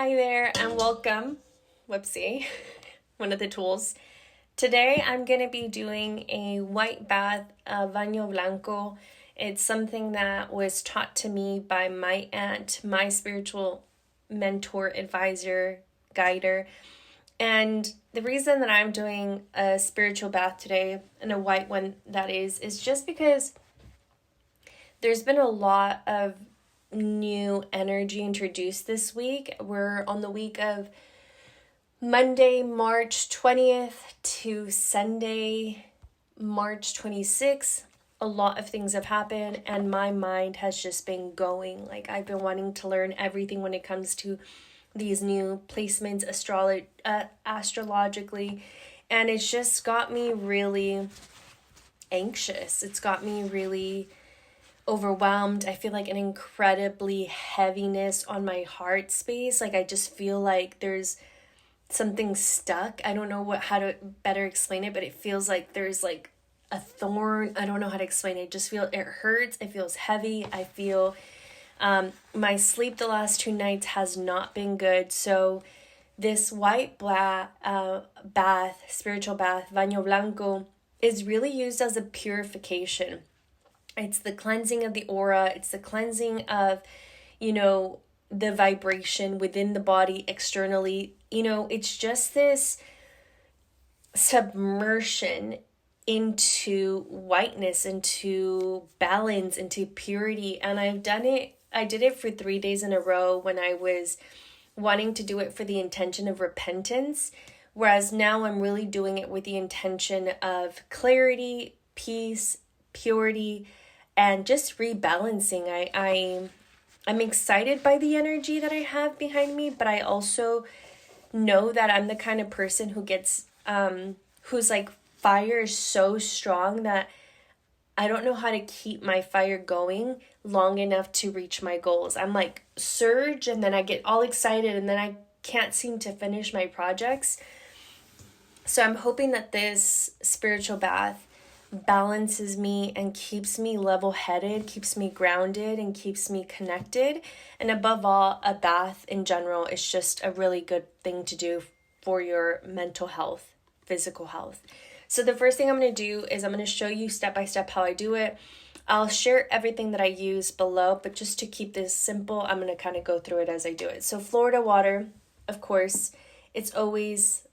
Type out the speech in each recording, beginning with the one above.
Hi there and welcome. Whoopsie, one of the tools. Today I'm going to be doing a white bath, Baño Blanco. It's something that was taught to me by my aunt, my spiritual mentor, advisor, guider. And the reason that I'm doing a spiritual bath today, and a white one that is just because there's been a lot of new energy introduced this week. We're on the week of Monday, March 20th to Sunday, March 26th. A lot of things have happened and my mind has just been going. Like, I've been wanting to learn everything when it comes to these new placements astrologically, and it's just got me really anxious. It's got me really overwhelmed. I feel like an incredibly heaviness on my heart space. Like, I just feel like there's something stuck. I don't know how to better explain it, but it feels like there's like a thorn. I don't know how to explain it. I just feel it hurts. It feels heavy. I feel my sleep the last 2 nights has not been good. So this white bath, spiritual bath, Baño Blanco, is really used as a purification. It's the cleansing of the aura. It's the cleansing of, the vibration within the body externally. It's just this submersion into whiteness, into balance, into purity. And I did it for 3 days in a row when I was wanting to do it for the intention of repentance. Whereas now I'm really doing it with the intention of clarity, peace, purity, and just rebalancing. I'm excited by the energy that I have behind me, but I also know that I'm the kind of person who gets, whose like fire is so strong that I don't know how to keep my fire going long enough to reach my goals. I'm like surge and then I get all excited and then I can't seem to finish my projects. So I'm hoping that this spiritual bath balances me and keeps me level-headed, keeps me grounded, and keeps me connected. And above all, a bath in general is just a really good thing to do for your mental health, physical health. So the first thing I'm going to do is I'm going to show you step by step how I do it. I'll share everything that I use below, but just to keep this simple, I'm going to kind of go through it as I do it. So Florida water, of course, it's always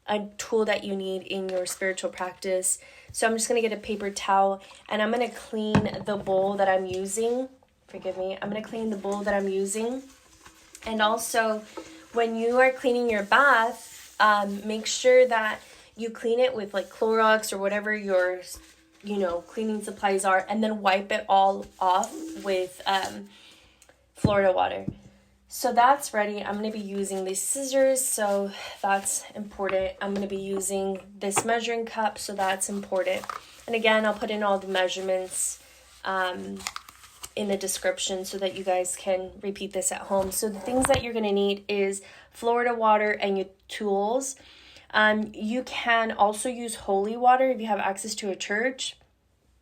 a tool that you need in your spiritual practice. So I'm just going to get a paper towel and I'm going to clean the bowl that I'm using. Forgive me. I'm going to clean the bowl that I'm using. And also, when you are cleaning your bath, make sure that you clean it with like Clorox or whatever your, cleaning supplies are, and then wipe it all off with Florida water. So that's ready. I'm going to be using these scissors, so that's important. I'm going to be using this measuring cup, so that's important. And again, I'll put in all the measurements in the description so that you guys can repeat this at home. So the things that you're going to need is Florida water and your tools. You can also use holy water if you have access to a church.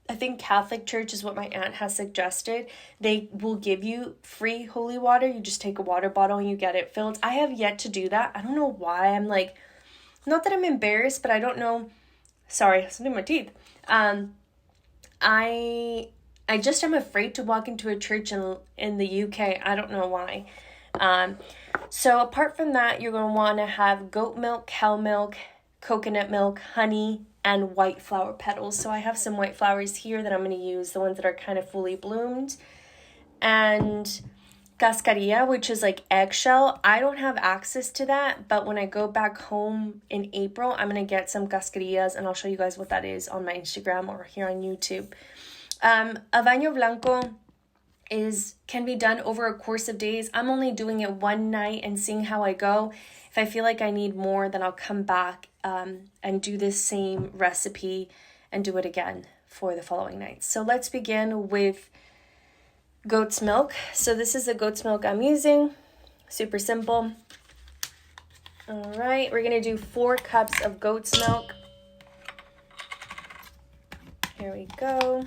I think Catholic Church is what my aunt has suggested. They will give you free holy water. You just take a water bottle and you get it filled. I have yet to do that. I don't know why. I'm like, not that I'm embarrassed, but I don't know. Sorry, something in my teeth. I just am afraid to walk into a church in the UK. I don't know why. So apart from that, you're going to want to have goat milk, cow milk, coconut milk, honey, and white flower petals. So I have some white flowers here that I'm going to use, the ones that are kind of fully bloomed. And cascarilla, which is like eggshell. I don't have access to that, but when I go back home in April, I'm going to get some cascarillas, and I'll show you guys what that is on my Instagram or here on YouTube. A Baño Blanco can be done over a course of days. I'm only doing it one night and seeing how I go. If I feel like I need more, then I'll come back and do this same recipe and do it again for the following night. So let's begin with goat's milk. So this is the goat's milk I'm using. Super simple. All right, we're going to do 4 cups of goat's milk. Here we go.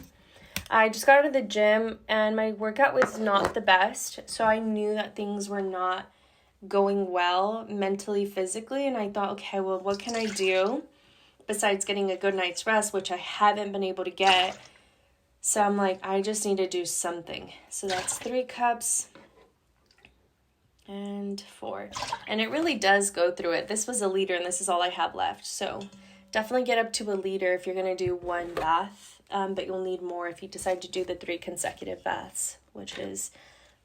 I just got out of the gym and my workout was not the best, so I knew that things were not going well mentally, physically. And I thought, okay, well, what can I do besides getting a good night's rest, which I haven't been able to get? So I'm like, I just need to do something. So that's 3 cups and 4. And it really does go through it. This was a liter and this is all I have left. So definitely get up to a liter if you're going to do 1 bath. But you'll need more if you decide to do the 3 consecutive baths, which is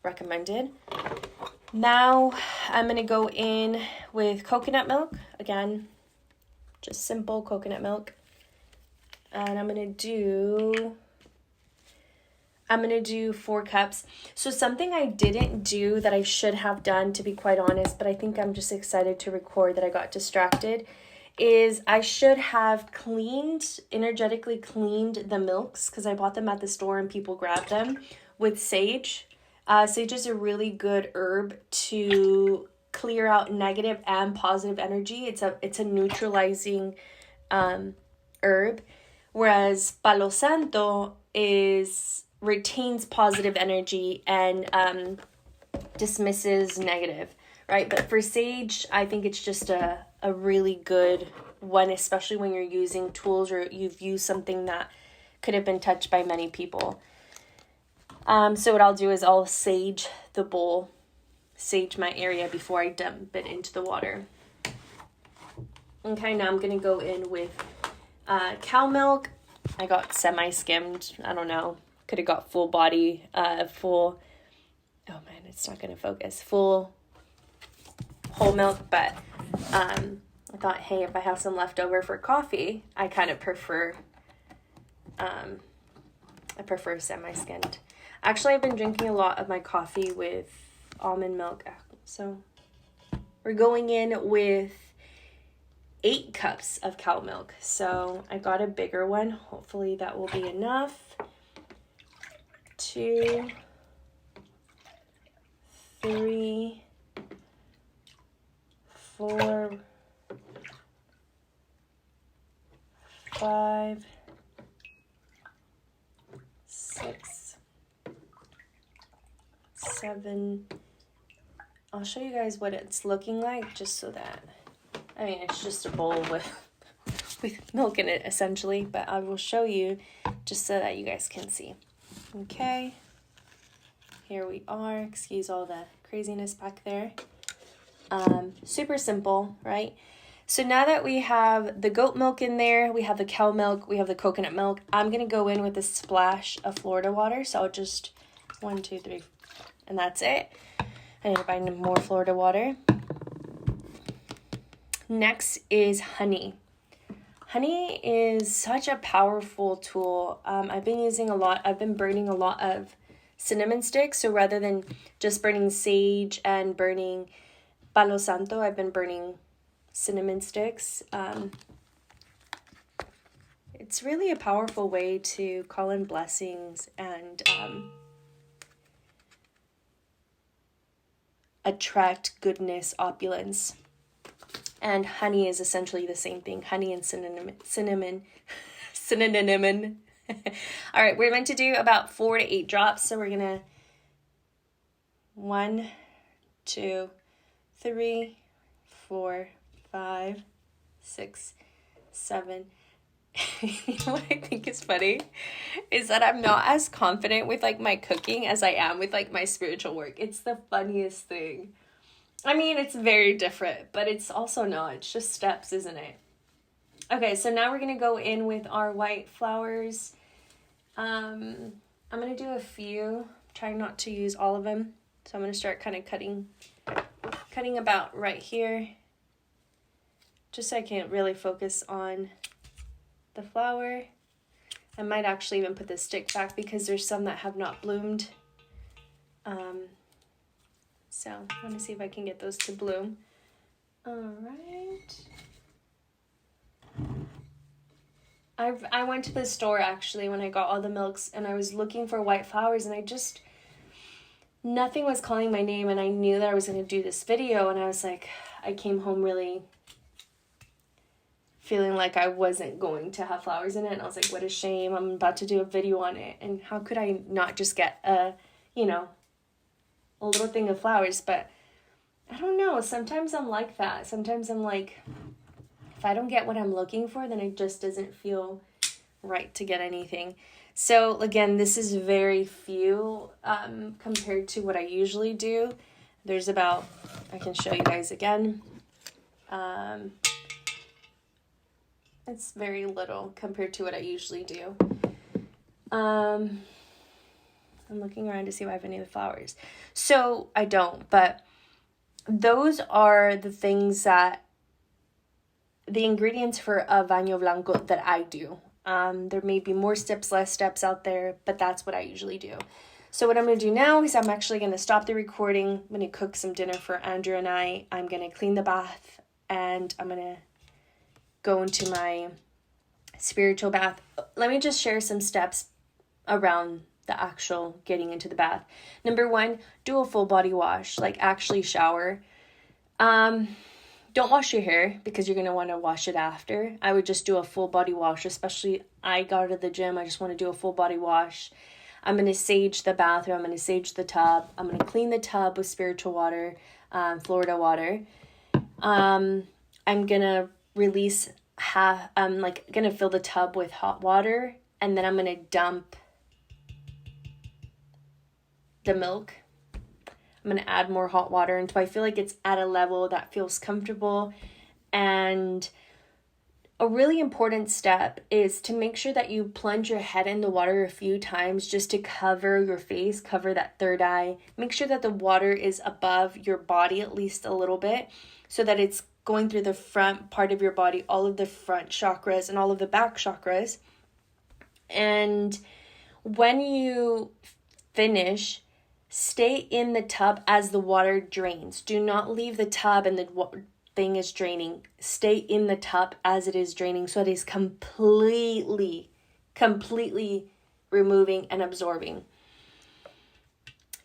recommended. Now I'm going to go in with coconut milk. Again, just simple coconut milk. And I'm going to do 4 cups. So something I didn't do that I should have done, to be quite honest, but I think I'm just excited to record that I got distracted, is I should have energetically cleaned the milks, because I bought them at the store and people grabbed them, with sage. Sage is a really good herb to clear out negative and positive energy. It's a neutralizing herb, whereas Palo Santo retains positive energy and dismisses negative, right? But for sage, I think it's just a really good one, especially when you're using tools or you've used something that could have been touched by many people. So what I'll do is I'll sage the bowl, sage my area before I dump it into the water. Okay, now I'm going to go in with cow milk. I got semi-skimmed. I don't know. Could have got full body, full... Oh man, it's not going to focus. Full whole milk, but I thought, hey, if I have some left over for coffee, I kind of prefer... I prefer semi-skimmed. Actually, I've been drinking a lot of my coffee with almond milk. So we're going in with 8 cups of cow milk. So I got a bigger one. Hopefully that will be enough. 2, 3, 4, 5, 6, 7. I'll show you guys what it's looking like, just so that, I mean, it's just a bowl with milk in it essentially, but I will show you just so that you guys can see. Okay, here we are. Excuse all the craziness back there. Super simple, right? So now that we have the goat milk in there, we have the cow milk, we have the coconut milk, I'm going to go in with a splash of Florida water. So I'll just 1, 2, 3, and that's it. I need to find more Florida water. Next is honey. Honey is such a powerful tool. I've been burning a lot of cinnamon sticks. So rather than just burning sage and burning Palo Santo, I've been burning cinnamon sticks. It's really a powerful way to call in blessings and attract goodness, opulence. And honey is essentially the same thing. Honey and cinnamon. All right, we're meant to do about 4 to 8 drops. So we're going to 1, 2, 3, 4, 5, 6, 7. You know what I think is funny? Is that I'm not as confident with like my cooking as I am with like my spiritual work. It's the funniest thing. I mean, it's very different, but it's also not. It's just steps, isn't it? Okay, so now we're going to go in with our white flowers. I'm going to do a few, trying not to use all of them. So I'm going to start kind of cutting about right here, just so I can really focus on the flower. I might actually even put the stick back because there's some that have not bloomed. So I'm going to see if I can get those to bloom. All right. I went to the store actually when I got all the milks and I was looking for white flowers and nothing was calling my name, and I knew that I was going to do this video, and I was like, I came home really feeling like I wasn't going to have flowers in it, and I was like, what a shame, I'm about to do a video on it, and how could I not just get a little thing of flowers? But I don't know, know. Sometimes I'm like that. Sometimes I'm like, if I don't get what I'm looking for, then it just doesn't feel right to get anything. So again, this is very few compared to what I usually do. There's about, I can show you guys again. It's very little compared to what I usually do. I'm looking around to see if I have any of the flowers. So I don't, but those are the things that, the ingredients for a Baño Blanco that I do. There may be more steps, less steps out there, but that's what I usually do. So what I'm going to do now is I'm actually going to stop the recording. I'm going to cook some dinner for Andrew and I. I'm going to clean the bath, and I'm going to go into my spiritual bath. Let me just share some steps around the actual getting into the bath. Number 1, do a full body wash, like actually shower. Don't wash your hair because you're going to want to wash it after. I would just do a full body wash, especially I got to the gym. I just want to do a full body wash. I'm going to sage the bathroom. I'm going to sage the tub. I'm going to clean the tub with spiritual water, Florida water. I'm going to release I'm like going to fill the tub with hot water, and then I'm going to dump the milk. I'm going to add more hot water until I feel like it's at a level that feels comfortable. And a really important step is to make sure that you plunge your head in the water a few times just to cover your face, cover that third eye. Make sure that the water is above your body at least a little bit so that it's going through the front part of your body, all of the front chakras and all of the back chakras. And when you finish, stay in the tub as the water drains. Do not leave the tub and the thing is draining. Stay in the tub as it is draining so it is completely removing and absorbing.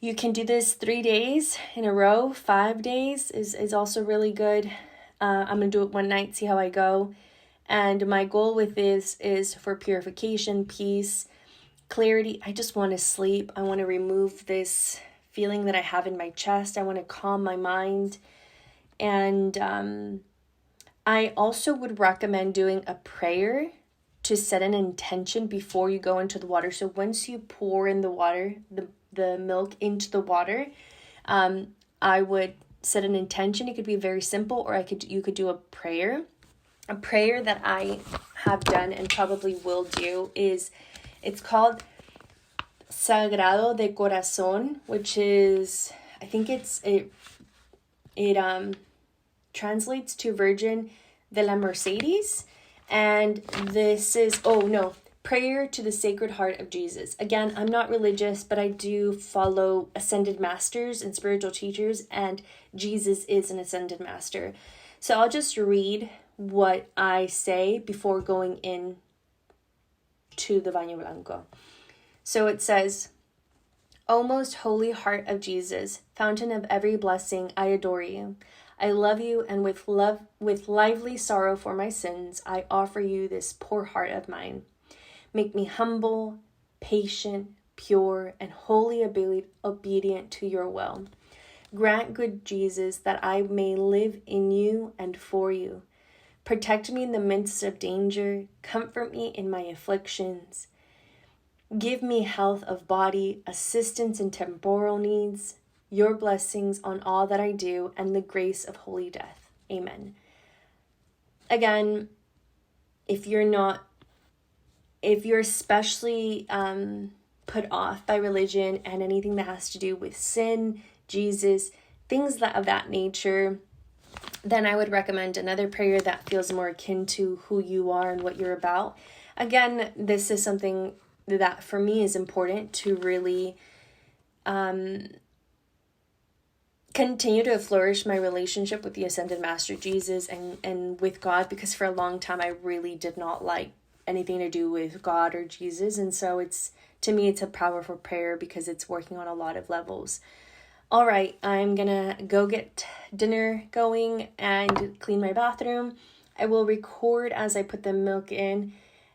You can do this 3 days in a row. 5 days is also really good. I'm going to do it one night, see how I go. And my goal with this is for purification, peace, clarity. I just want to sleep. I want to remove this feeling that I have in my chest. I want to calm my mind. And I also would recommend doing a prayer to set an intention before you go into the water. So once you pour in the water, the milk into the water, I would set an intention. It could be very simple, or you could do a prayer. A prayer that I have done and probably will do is, it's called Sagrado de Corazón, which is, I think it translates to Virgin de la Mercedes, and this is, prayer to the Sacred Heart of Jesus. Again, I'm not religious, but I do follow ascended masters and spiritual teachers, and Jesus is an ascended master. So I'll just read what I say before going in to the Baño Blanco. So it says, O most holy heart of Jesus, fountain of every blessing, I adore you. I love you, and with lively sorrow for my sins, I offer you this poor heart of mine. Make me humble, patient, pure, and wholly obedient to your will. Grant, good Jesus, that I may live in you and for you. Protect me in the midst of danger. Comfort me in my afflictions. Give me health of body, assistance in temporal needs, your blessings on all that I do, and the grace of holy death. Amen. Again, if you're especially put off by religion and anything that has to do with sin, Jesus, things of that nature, then I would recommend another prayer that feels more akin to who you are and what you're about. Again, this is something that for me is important to really continue to flourish my relationship with the Ascended Master Jesus and with God, because for a long time I really did not like anything to do with God or Jesus. And so to me, it's a powerful prayer because it's working on a lot of levels. All right, I'm gonna go get dinner going and clean my bathroom. I will record as I put the milk in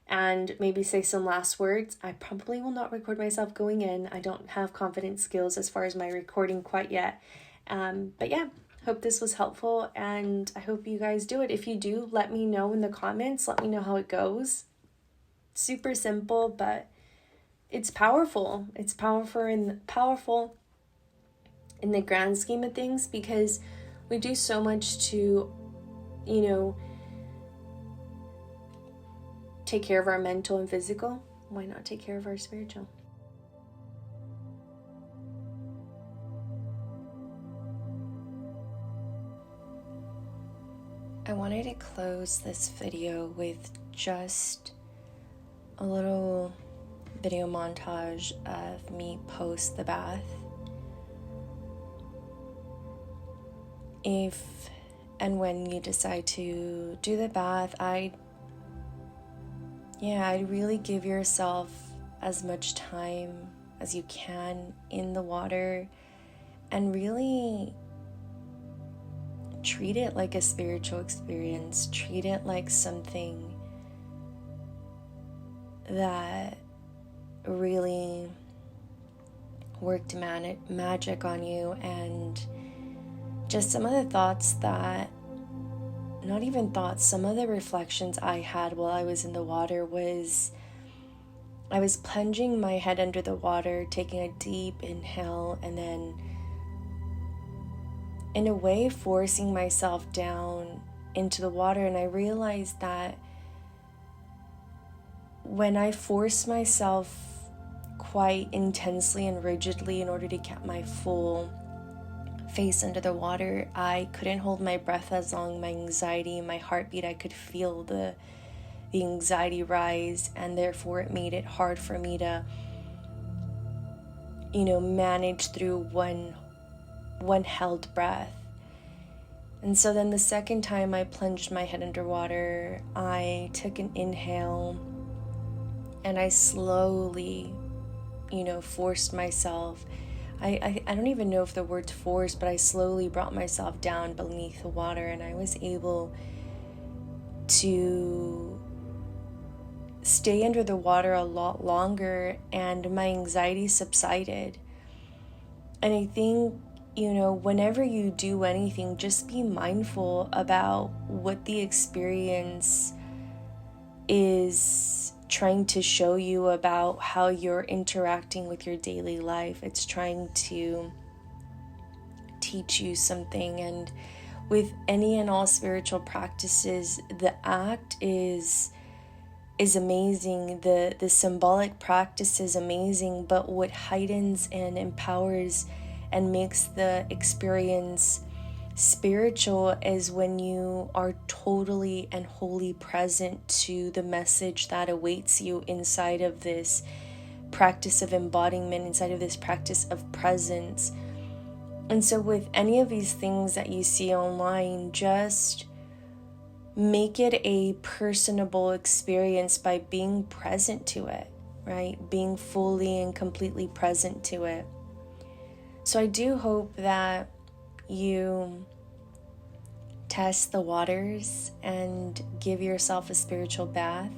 and maybe say some last words. I probably will not record myself going in. I don't have confidence skills as far as my recording quite yet. But yeah, Hope this was helpful, and I hope you guys do it. If you do, let me know in the comments. Let me know how it goes. Super simple, but it's powerful. It's powerful in the grand scheme of things, because we do so much to, take care of our mental and physical. Why not take care of our spiritual? I wanted to close this video with just a little video montage of me post the bath. If and when you decide to do the bath, I'd really give yourself as much time as you can in the water and really treat it like a spiritual experience. Treat it like something that really worked magic on you. And just some of the thoughts that, not even thoughts, some of the reflections I had while I was in the water was, I was plunging my head under the water, taking a deep inhale, and then in a way forcing myself down into the water. And I realized that when I force myself quite intensely and rigidly in order to get my full face under the water, I couldn't hold my breath as long. My anxiety, my heartbeat, I could feel the anxiety rise, and therefore it made it hard for me to manage through one held breath. And so then the second time I plunged my head underwater, I took an inhale and I slowly forced myself. I don't even know if the word's forced, but I slowly brought myself down beneath the water, and I was able to stay under the water a lot longer, and my anxiety subsided. And I think, whenever you do anything, just be mindful about what the experience is trying to show you about how you're interacting with your daily life. It's trying to teach you something. And with any and all spiritual practices, the act is amazing. The symbolic practice is amazing, but what heightens and empowers and makes the experience spiritual is when you are totally and wholly present to the message that awaits you inside of this practice of embodiment, inside of this practice of presence. And so with any of these things that you see online, just make it a personable experience by being present to it, right? Being fully and completely present to it. So I do hope that you test the waters and give yourself a spiritual bath,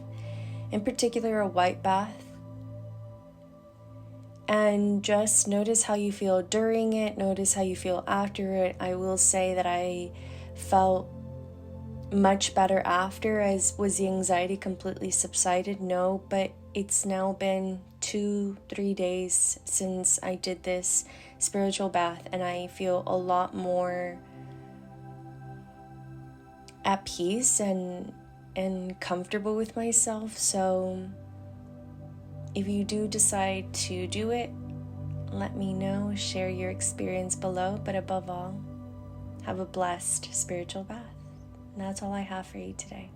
in particular a white bath, and just notice how you feel during it, notice how you feel after it. I will say that I felt much better after. As was the anxiety completely subsided? No, but it's now been 2-3 days since I did this spiritual bath, and I feel a lot more at peace and comfortable with myself. So if you do decide to do it, let me know, share your experience below, but above all, have a blessed spiritual bath. And that's all I have for you today.